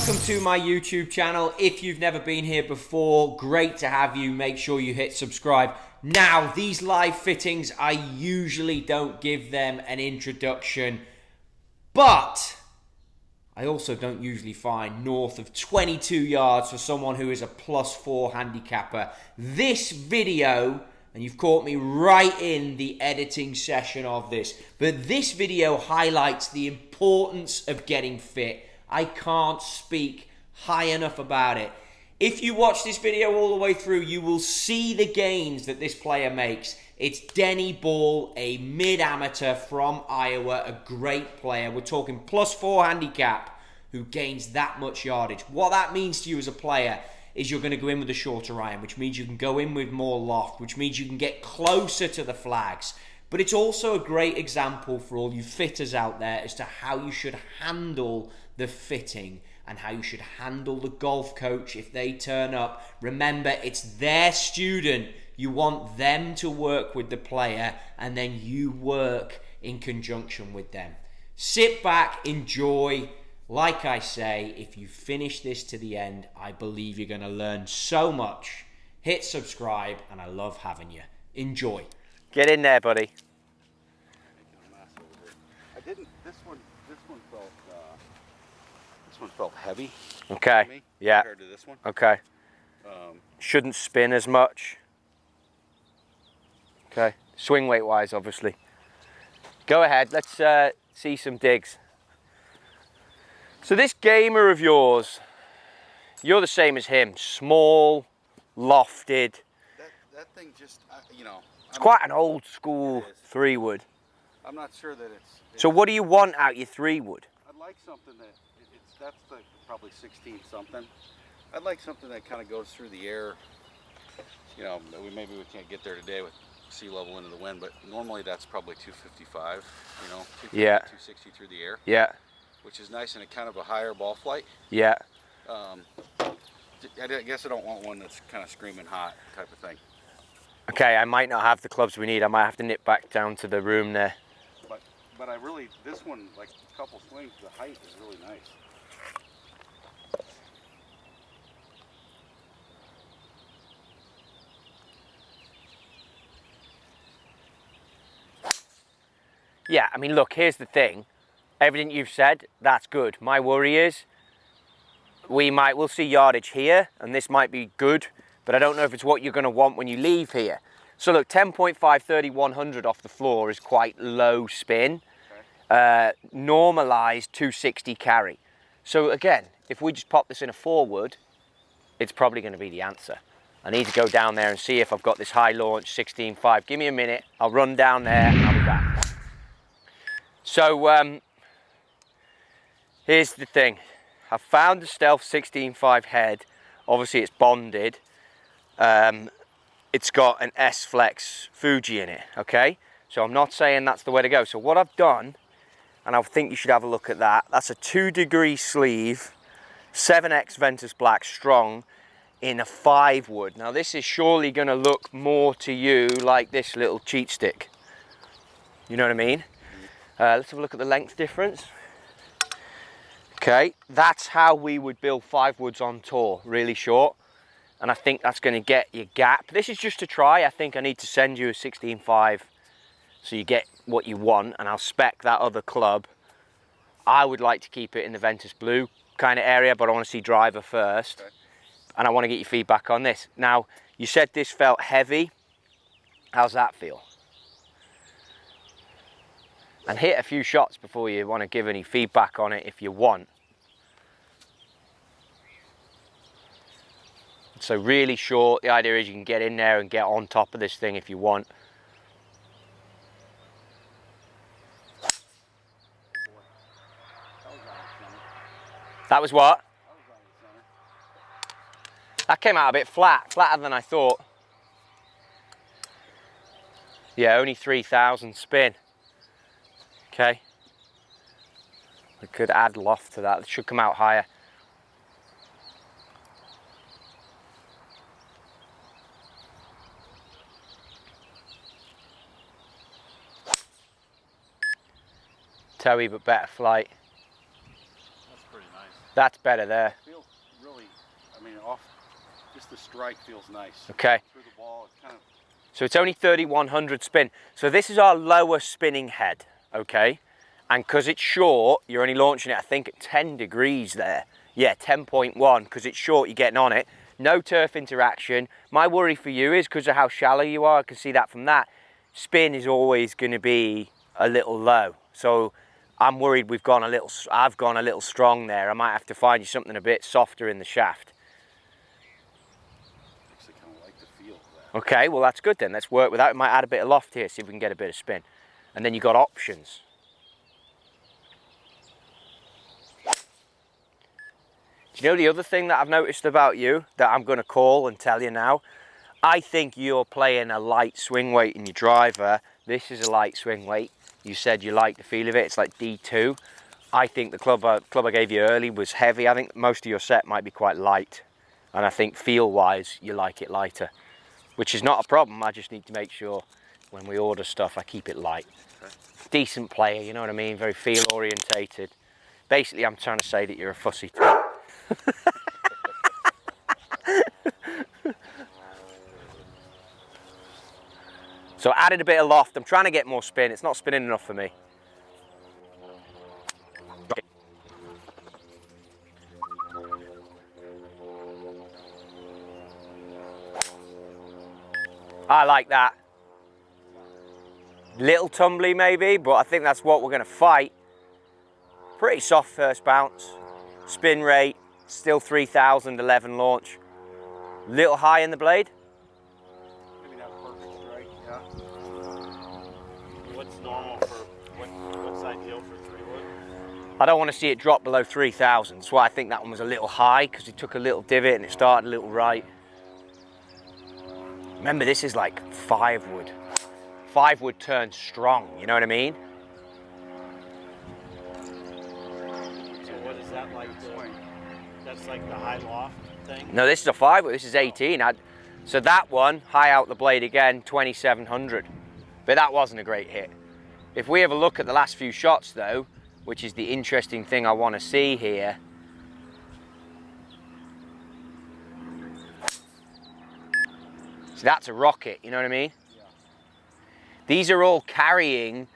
Welcome to my YouTube channel. If you've never been here before, great to have you. Make sure you hit subscribe. Now, these live fittings, I usually don't give them an introduction, but I also don't usually find north of 22 yards for someone who is a +4 handicapper. This video, and you've caught me right in the editing session of this, but this video highlights the importance of getting fit. I can't speak high enough about it. If you watch this video all the way through, you will see the gains that this player makes. It's Denny Ball, a mid-amateur from Iowa, a great player. We're talking +4 handicap, who gains that much yardage. What that means to you as a player is you're going to go in with a shorter iron, which means you can go in with more loft, which means you can get closer to the flags. But it's also a great example for all you fitters out there as to how you should handle the fitting and how you should handle the golf coach if they turn up. Remember, it's their student. You want them to work with the player and then you work in conjunction with them. Sit back, enjoy. Like I say, if you finish this to the end, I believe you're going to learn so much. Hit subscribe, and I love having you. Enjoy. Get in there, buddy. This one felt heavy. Okay. Me, yeah. Compared to this one. Okay. Shouldn't spin as much. Okay. Swing weight wise, obviously. Go ahead. Let's see some digs. So this gamer of yours, you're the same as him. Small, lofted. That thing just, you know. It's quite an old school 3-wood. I'm not sure that it's. So what do you want out your 3-wood? I'd like something that that's the probably 16 something. I'd like something that kind of goes through the air. You know, maybe we can't get there today with sea level into the wind, but normally that's probably 255. You know, 260 through the air. Yeah. Which is nice and a kind of a higher ball flight. Yeah. I guess I don't want one that's kind of screaming hot type of thing. Okay, I might not have the clubs we need. I might have to nip back down to the room there. But I really, this one, like a couple swings, the height is really nice. Yeah, I mean, look, here's the thing. Everything you've said, that's good. My worry is we'll see yardage here, and this might be good, but I don't know if it's what you're going to want when you leave here. So look, 10.5, 30, 100 off the floor is quite low spin. Okay. Normalized 260 carry. So again, if we just pop this in a 4-wood, it's probably going to be the answer. I need to go down there and see if I've got this high launch 16.5. Give me a minute. I'll run down there and I'll be back. So here's the thing. I found the Stealth 16.5 head. Obviously it's bonded. It's got an S-Flex Fuji in it, okay? So I'm not saying that's the way to go. So what I've done, and I think you should have a look at that, that's a 2-degree sleeve, 7X Ventus Black Strong in a 5-wood. Now this is surely gonna look more to you like this little cheat stick. You know what I mean? Let's have a look at the length difference. Okay, that's how we would build 5-woods on tour, really short. And I think that's going to get your gap. This is just to try. I think I need to send you a 16.5 so you get what you want, and I'll spec that other club. I would like to keep it in the Ventus Blue kind of area, but I want to see driver first. Okay. And I want to get your feedback on this. Now, you said this felt heavy. How's that feel? And hit a few shots before you want to give any feedback on it if you want. So really short, the idea is you can get in there and get on top of this thing if you want. That was what? That came out a bit flat, flatter than I thought. Yeah, only 3,000 spin. Okay. We could add loft to that. It should come out higher. Toey, but better flight. That's pretty nice. That's better there. Feels really, I mean, off, just the strike feels nice. Okay. Through the ball, it's kind of... So it's only 3,100 spin. So this is our lower spinning head, okay? And because it's short, you're only launching it, I think, at 10 degrees there. Yeah, 10.1, because it's short, you're getting on it. No turf interaction. My worry for you is because of how shallow you are, I can see that from that, spin is always going to be a little low. So I'm worried I've gone a little strong there. I might have to find you something a bit softer in the shaft. Actually kind of like the feel of that. Okay, well that's good then. Let's work with that. We might add a bit of loft here, see if we can get a bit of spin. And then you've got options. Do you know the other thing that I've noticed about you that I'm going to call and tell you now? I think you're playing a light swing weight in your driver. This is a light swing weight. You said you like the feel of it. It's like D2. I think the club I gave you early was heavy. I think most of your set might be quite light. And I think feel-wise, you like it lighter. Which is not a problem. I just need to make sure when we order stuff, I keep it light. Okay. Decent Player, you know what I mean? Very feel-orientated. Basically, I'm trying to say that you're a fussy. So I added a bit of loft. I'm trying to get more spin. It's not spinning enough for me. I like that. Little tumbly maybe, but I think that's what we're going to fight. Pretty soft first bounce. Spin rate, still 3,011 launch. Little high in the blade. Maybe not perfect strike, yeah. What's normal for, what's ideal for 3-wood? I don't want to see it drop below 3,000. That's why I think that one was a little high, because it took a little divot and it started a little right. Remember, this is like 5-wood. 5-wood turns strong, you know what I mean? So what is that like? That's like the high loft thing? No, this is a 5-wood. This is 18. So that one, high out the blade again, 2,700. But that wasn't a great hit. If we have a look at the last few shots though, which is the interesting thing I want to see here. So that's a rocket, you know what I mean? Yeah. These are all carrying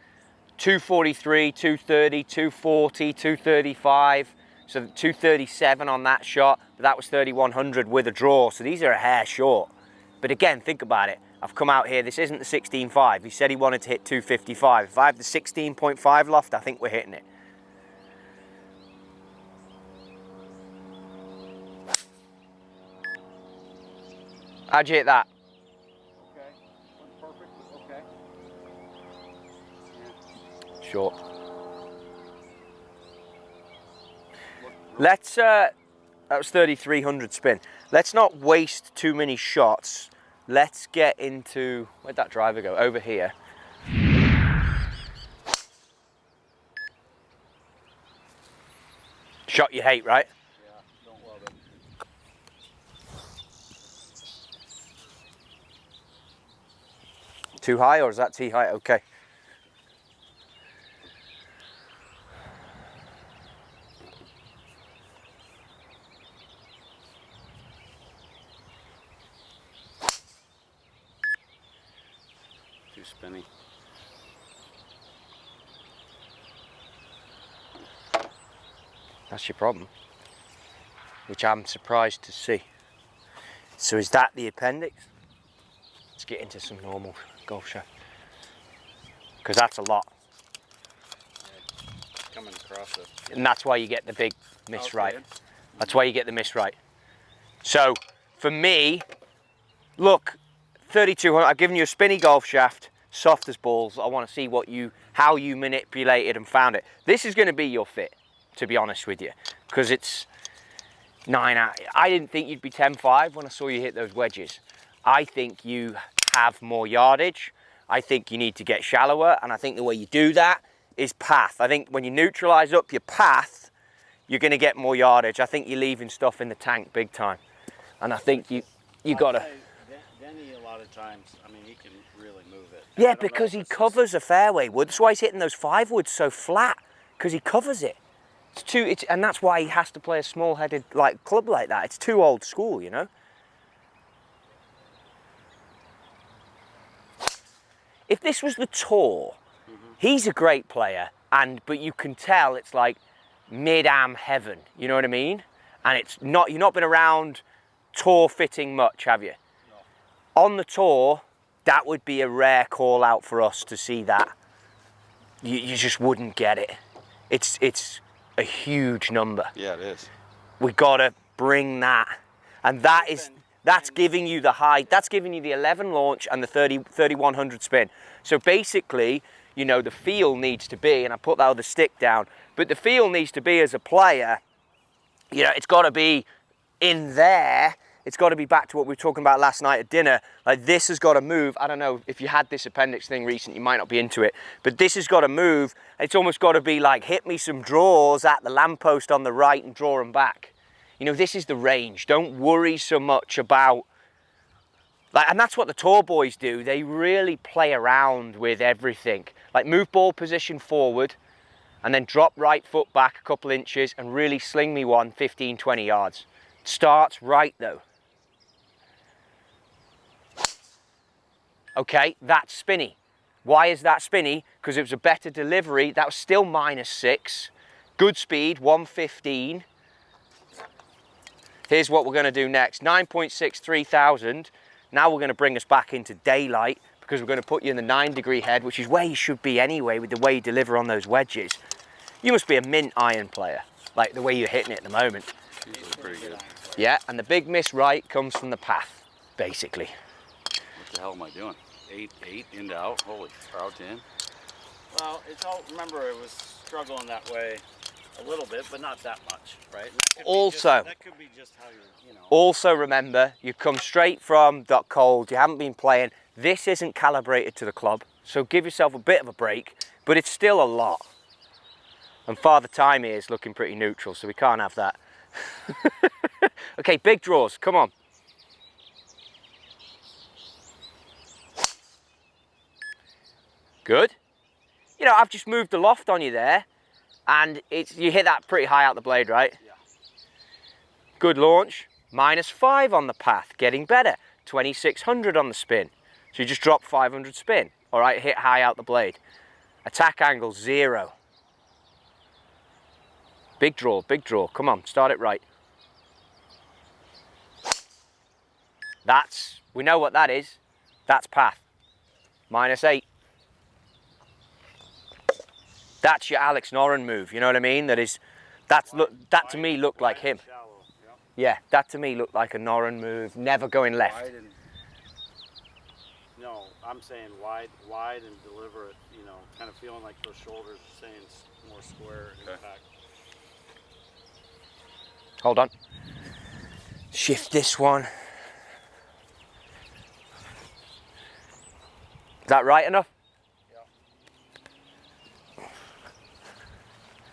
243, 230, 240, 235. So 237 on that shot, but that was 3,100 with a draw. So these are a hair short. But again, think about it. I've come out here, this isn't the 16.5. He said he wanted to hit 255. If I have the 16.5 loft, I think we're hitting it. How'd you hit that? Okay. Wasn't perfect, but okay. Yeah. Short. Let's, that was 3,300 spin. Let's not waste too many shots. Let's get into, where'd that driver go? Over here. Shot you hate, right? Yeah, don't love it. Too high, or is that too high? Okay. Too spinny. That's your problem, which I'm surprised to see. So is that the appendix? Let's get into some normal golf shot, because that's a lot. Yeah, coming across it. And that's why you get the big miss Okay. right. That's why you get the miss right. So for me, look, 3,200. I've given you a spinny golf shaft, soft as balls. I want to see how you manipulated and found it. This is going to be your fit, to be honest with you, because it's 9 out. I didn't think you'd be 10.5 when I saw you hit those wedges. I think you have more yardage. I think you need to get shallower, and I think the way you do that is path. I think when you neutralize up your path, you're going to get more yardage. I think you're leaving stuff in the tank big time, and I think you got to. Denny, a lot of times, I mean, he can really move it. Yeah, because he covers a fairway wood. That's why he's hitting those 5 woods so flat, because he covers it. And that's why he has to play a small-headed like club like that. It's too old school, you know. If this was the tour, he's a great player, but you can tell it's like mid-am heaven. You know what I mean? And it's not. You've not been around tour fitting much, have you? No. On the tour, that would be a rare call out for us to see that. You just wouldn't get it. It's a huge number. Yeah, it is. We gotta bring that, and that's giving you the high. That's giving you the 11 launch and the 3100 spin. So basically, you know, the feel needs to be, and I put that other stick down, but the feel needs to be as a player, you know, it's got to be in there. It's got to be back to what we were talking about last night at dinner. Like, this has got to move. I don't know if you had this appendix thing recent, you might not be into it, but this has got to move. It's almost got to be like, hit me some draws at the lamppost on the right and draw them back. You know, this is the range. Don't worry so much about, like, and that's what the tour boys do. They really play around with everything. Like, move ball position forward and then drop right foot back a couple inches and really sling me one 15, 20 yards. Starts right though. Okay, that's spinny. Why is that spinny? Because it was a better delivery. That was still -6. Good speed, 115. Here's what we're going to do next. 9.6, 3000. Now we're going to bring us back into daylight because we're going to put you in the 9-degree head, which is where you should be anyway with the way you deliver on those wedges. You must be a mint iron player, like the way you're hitting it at the moment. Usually pretty good. Yeah, and the big miss right comes from the path, basically. What the hell am I doing? 8 into out? Holy cow, Tim. Well, it's all, remember, it was struggling that way a little bit, but not that much, right? Also, that could be just how you're, you know. Also remember, you come straight from .cold, you haven't been playing. This isn't calibrated to the club, so give yourself a bit of a break, but it's still a lot. And Father Time here is looking pretty neutral, so we can't have that. Okay, big draws, come on. Good. You know, I've just moved the loft on you there, and you hit that pretty high out the blade, right? Yeah. Good launch. -5 on the path, getting better. 2600 on the spin. So you just drop 500 spin. All right, hit high out the blade. Attack angle 0. Big draw, come on, start it right. We know what that is. That's path. -8. That's your Alex Noren move, you know what I mean? That to me looked like him. Shallow, Yeah, that to me looked like a Noren move, never going left. No, I'm saying wide and deliver it, you know, kind of feeling like those shoulders are staying more square in fact. Hold on. Shift this one. Is that right enough? Yeah.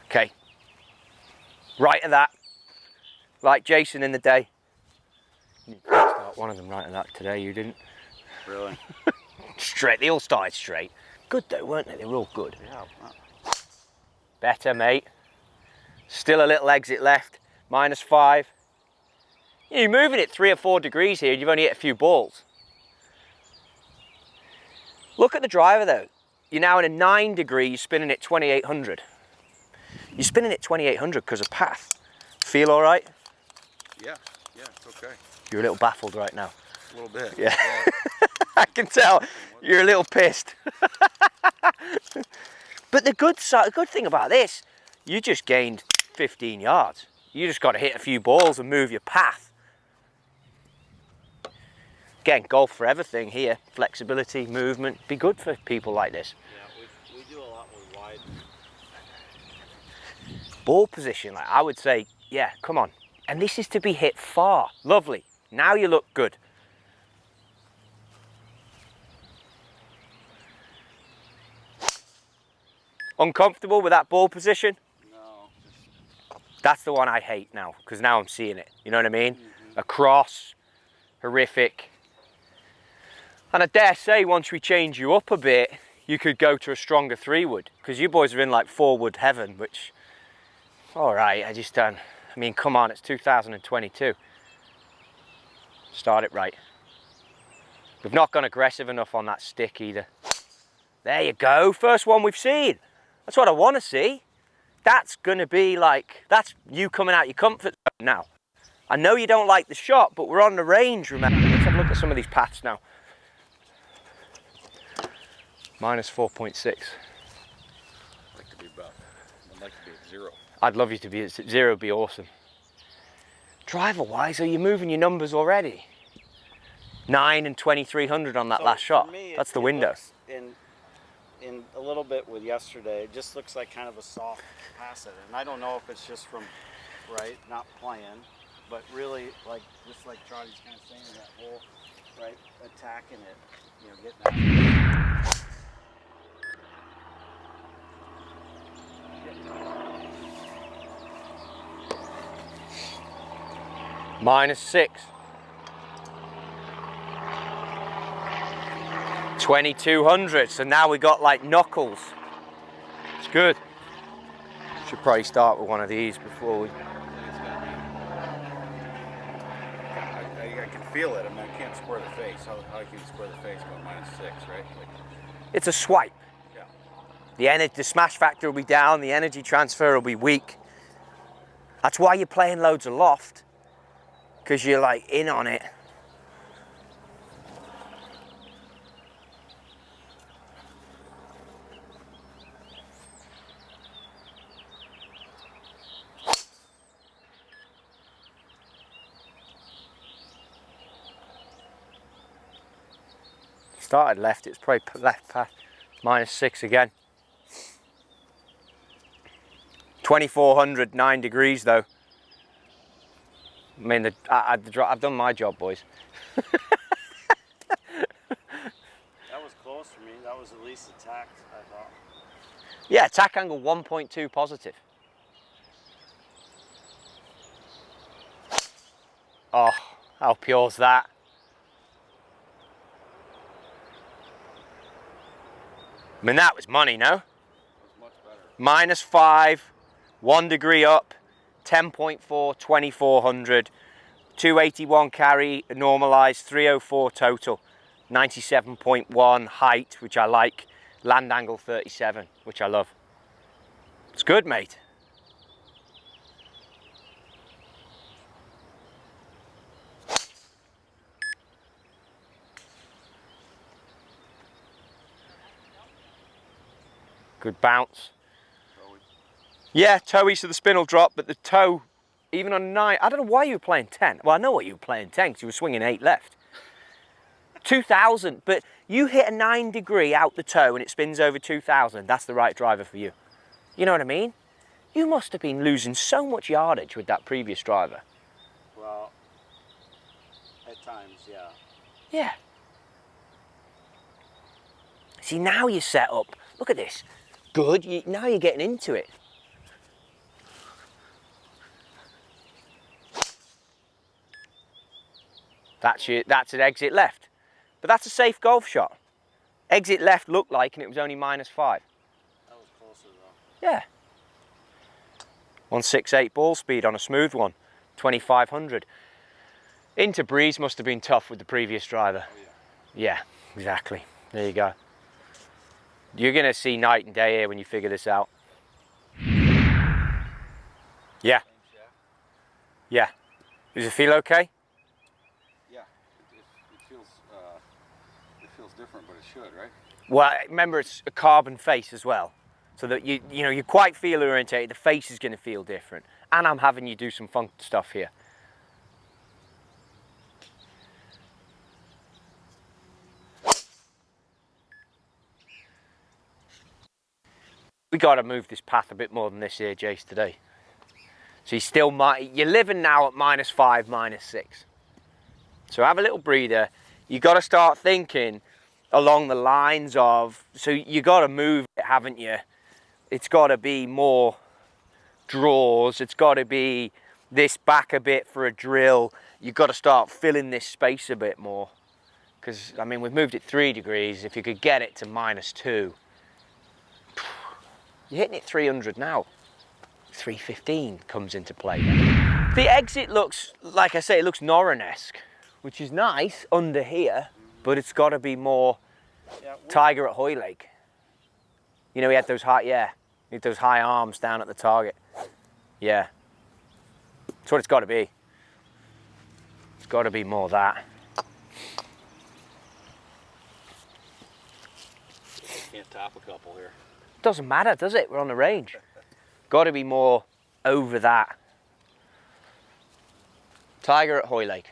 Okay. Right of that. Like Jason in the day. You need to start one of them right of that today, you didn't? Really? Straight, they all started straight. Good though, weren't they? They were all good. Yeah. Better, mate. Still a little exit left. -5. You're moving it 3 or 4 degrees here, and you've only hit a few balls. Look at the driver though. You're now in a 9 degree, you're spinning it 2800. You're spinning it 2800 because of path. Feel all right? Yeah, it's okay. You're a little baffled right now. A little bit. Yeah. I can tell you're a little pissed. But the good thing about this, you just gained 15 yards. You just got to hit a few balls and move your path. Again, golf for everything here. Flexibility, movement, be good for people like this. Yeah, we do a lot with wide. Ball position, like I would say, yeah, come on. And this is to be hit far. Lovely. Now you look good. Uncomfortable with that ball position? No. That's the one I hate now, because now I'm seeing it. You know what I mean? Across, horrific. And I dare say once we change you up a bit, you could go to a stronger 3-wood, because you boys are in like 4-wood heaven, which All right, I just don't. I mean, come on, it's 2022. Start it right. We've not gone aggressive enough on that stick either. There you go, first one we've seen. That's what I want to see. That's going to be like, that's you coming out your comfort zone now. I know you don't like the shot, but we're on the range, remember? Let's have a look at some of these paths now. Minus 4.6. I'd like to be above. I'd like to be at 0. I'd love you to be at 0, be awesome. Driver-wise, are you moving your numbers already? 9 and 2300 on that last shot. That's the window. In a little bit with yesterday, it just looks like kind of a soft pass it. And I don't know if it's just from, right, not playing, but really like, just like Trottie's kind of saying, that whole, right, attacking it, you know, getting that. Minus 6. 2200, so now we got like knuckles. It's good. Should probably start with one of these before we... I can feel it. I mean, I can't square the face. How can you square the face going minus 6, right? Like, It's a swipe. yeah. The smash factor will be down, the energy transfer will be weak. That's why you're playing loads of loft, because you're like in on it. Started left, it's probably left past minus 6 again. 2400, 9 degrees though. I mean, I've done my job, boys. That was close for me. That was at least attacked, I thought. Yeah, attack angle 1.2 positive. Oh, how pure's that? I mean, that was money, no? That's much better. Minus 5, 1 degree up, 10.4, 2400, 281 carry, normalized, 304 total, 97.1 height, which I like, land angle 37, which I love. It's good, mate. Good bounce. Yeah, toey, so the spin will drop, but the toe, even on 9, I don't know why you were playing 10. Well, I know what you were playing 10, because you were swinging 8 left. 2000, but you hit a 9 degree out the toe and it spins over 2000, that's the right driver for you. You know what I mean? You must have been losing so much yardage with that previous driver. Well, at times, yeah. Yeah. See, now you're set up. Look at this. Good, now you're getting into it. That's an exit left. But that's a safe golf shot. Exit left looked like, and it was only minus 5. That was closer though. Yeah. 168 ball speed on a smooth one. 2500. Into breeze must have been tough with the previous driver. Oh, Yeah, exactly. There you go. You're going to see night and day here when you figure this out. Yeah. Yeah. Does it feel okay? Yeah. It feels different, but it should, right? Well, remember it's a carbon face as well. So that you know, you're quite feel orientated, the face is going to feel different. And I'm having you do some fun stuff here. We got to move this path a bit more than this here, Jace, today. So you're living now at minus 5, minus 6. So have a little breather. You got to start thinking along the lines of, so you got to move it, haven't you? It's got to be more draws. It's got to be this back a bit for a drill. You've got to start filling this space a bit more. Because, I mean, we've moved it 3 degrees. If you could get it to minus 2, you're hitting it 300 now. 315 comes into play. The exit looks, like I say, it looks Noren-esque, which is nice under here, but it's got to be more Tiger at Hoylake. You know, he had those high arms down at the target. Yeah. That's what it's got to be. It's got to be more that. Can't top a couple here. Doesn't matter, does it? We're on the range. Got to be more over that. Tiger at Hoylake.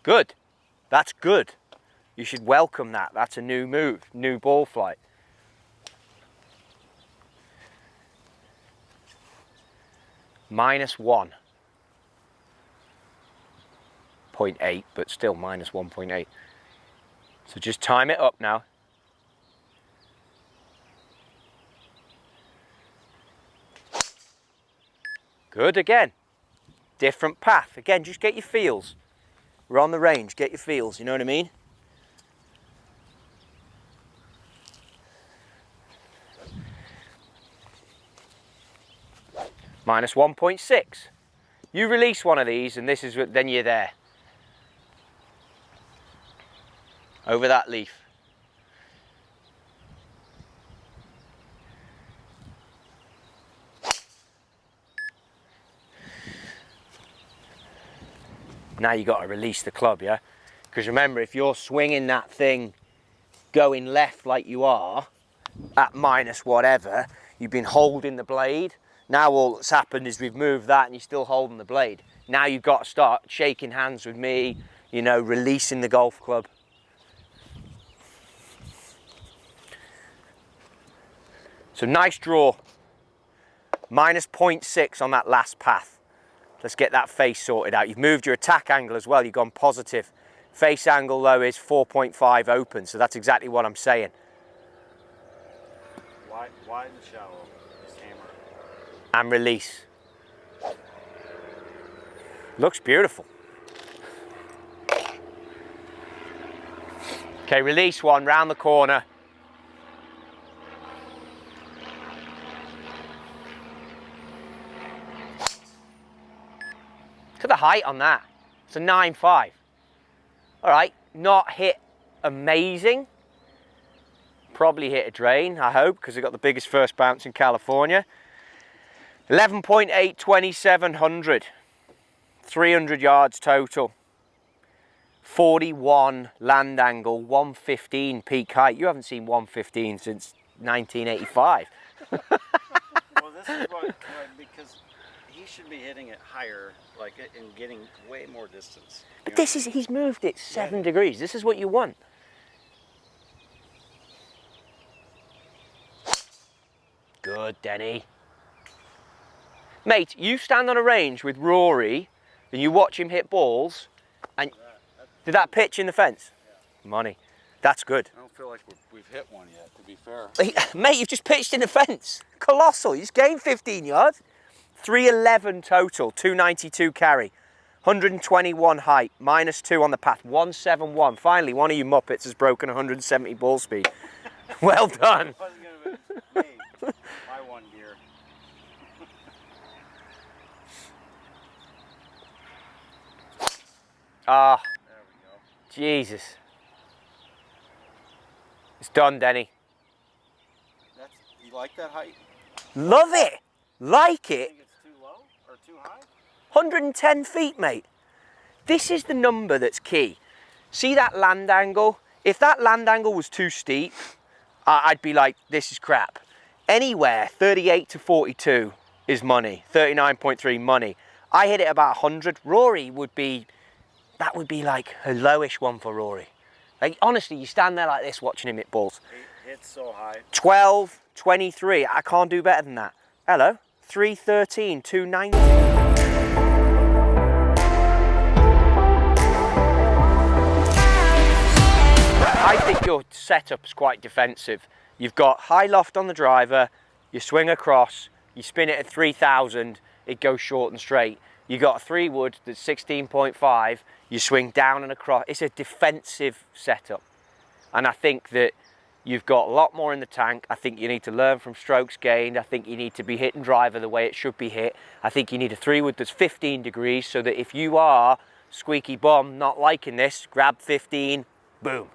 Good. That's good. You should welcome that. That's a new move, new ball flight. -1.8, but still -1.8. So just time it up now. Good again. Different path. Again, just get your feels. We're on the range, get your feels, you know what I mean? -1.6. You release one of these and this is then you're there. Over that leaf. Now you got to release the club, yeah? Because remember, if you're swinging that thing going left like you are, at minus whatever, you've been holding the blade. Now all that's happened is we've moved that and you're still holding the blade. Now you've got to start shaking hands with me, you know, releasing the golf club. So nice draw. -0.6 on that last path. Let's get that face sorted out. You've moved your attack angle as well. You've gone positive. Face angle though is 4.5 open, so that's exactly what I'm saying. Wide and shallow. Just hammer. And release. Looks beautiful. Okay, release one round the corner. Look at the height on that. It's a 9.5. All right, not hit amazing. Probably hit a drain, I hope, because it got the biggest first bounce in California. 11.8, 2700. 300 yards total. 41 land angle, 115 peak height. You haven't seen 115 since 1985. Well, this is what, because he should be hitting it higher, like, and getting way more distance. But this is, he's moved it 7 degrees. This is what you want. Good, Denny. Mate, you stand on a range with Rory and you watch him hit balls, and did that pitch in the fence? Yeah. Money. That's good. I don't feel like we've hit one yet, to be fair. Mate, you've just pitched in the fence. Colossal. You just gained 15 yards. 311 total, 292 carry, 121 height, -2 on the path, 171. Finally, one of you muppets has broken 170 ball speed. Well done. My one gear. Ah, There we go. Jesus. It's done, Denny. You like that height? Love it. Like You it. think it's too low or too high? 110 feet, mate. This is the number that's key. See that land angle? If that land angle was too steep, I'd be like, this is crap. Anywhere 38 to 42 is money. 39.3 money. I hit it about 100. Rory would be, that would be like a lowish one for Rory. Like, honestly, you stand there like this watching him hit balls. He hits so high. 12, 23. I can't do better than that. Hello. 313, 290. I think your setup's quite defensive. You've got high loft on the driver, you swing across, you spin it at 3,000, it goes short and straight. You got a 3-wood that's 16.5, You swing down and across. It's a defensive setup. And I think that you've got a lot more in the tank. I think you need to learn from strokes gained. I think you need to be hitting driver the way it should be hit. I think you need a 3-wood that's 15 degrees so that if you are squeaky bum, not liking this, grab 15, boom.